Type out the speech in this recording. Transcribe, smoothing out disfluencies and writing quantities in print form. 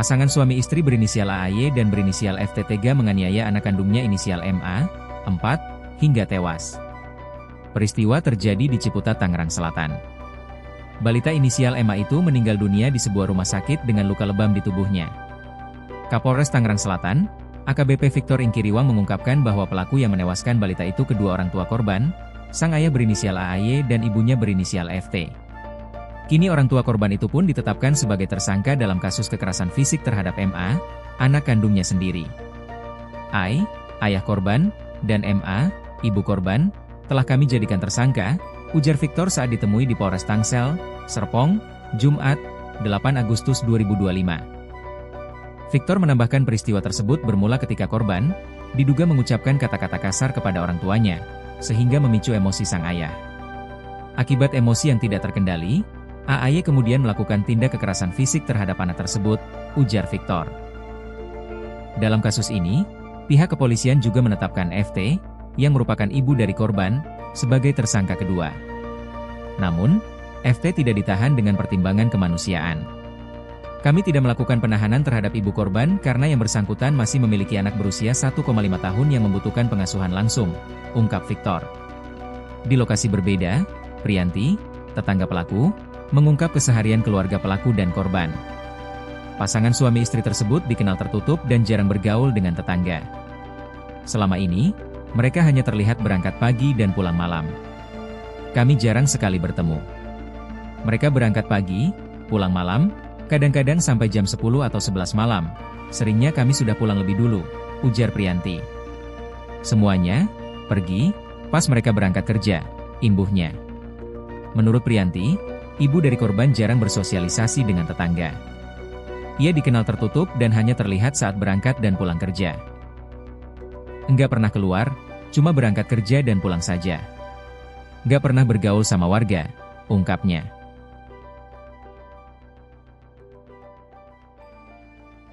Pasangan suami istri berinisial AAY dan berinisial FT tega menganiaya anak kandungnya inisial MA, 4, hingga tewas. Peristiwa terjadi di Ciputat, Tangerang Selatan. Balita inisial MA itu meninggal dunia di sebuah rumah sakit dengan luka lebam di tubuhnya. Kapolres Tangerang Selatan, AKBP Victor Ingkiriwang mengungkapkan bahwa pelaku yang menewaskan balita itu kedua orang tua korban, sang ayah berinisial AAY dan ibunya berinisial FT. Kini orang tua korban itu pun ditetapkan sebagai tersangka dalam kasus kekerasan fisik terhadap MA, anak kandungnya sendiri. Ayah korban, dan MA, ibu korban, telah kami jadikan tersangka, ujar Victor saat ditemui di Polres Tangsel, Serpong, Jumat, 8 Agustus 2025. Victor menambahkan peristiwa tersebut bermula ketika korban diduga mengucapkan kata-kata kasar kepada orang tuanya, sehingga memicu emosi sang ayah. Akibat emosi yang tidak terkendali, AAY kemudian melakukan tindak kekerasan fisik terhadap anak tersebut, ujar Victor. Dalam kasus ini, pihak kepolisian juga menetapkan FT, yang merupakan ibu dari korban, sebagai tersangka kedua. Namun, FT tidak ditahan dengan pertimbangan kemanusiaan. Kami tidak melakukan penahanan terhadap ibu korban karena yang bersangkutan masih memiliki anak berusia 1,5 tahun yang membutuhkan pengasuhan langsung, ungkap Victor. Di lokasi berbeda, Priyanti, tetangga pelaku, mengungkap keseharian keluarga pelaku dan korban. Pasangan suami istri tersebut dikenal tertutup dan jarang bergaul dengan tetangga. Selama ini, mereka hanya terlihat berangkat pagi dan pulang malam. Kami jarang sekali bertemu. Mereka berangkat pagi, pulang malam, kadang-kadang sampai jam 10 atau 11 malam. Seringnya kami sudah pulang lebih dulu, ujar Priyanti. Semuanya pergi pas mereka berangkat kerja, imbuhnya. Menurut Priyanti, ibu dari korban jarang bersosialisasi dengan tetangga. Ia dikenal tertutup dan hanya terlihat saat berangkat dan pulang kerja. Enggak pernah keluar, cuma berangkat kerja dan pulang saja. Enggak pernah bergaul sama warga, ungkapnya.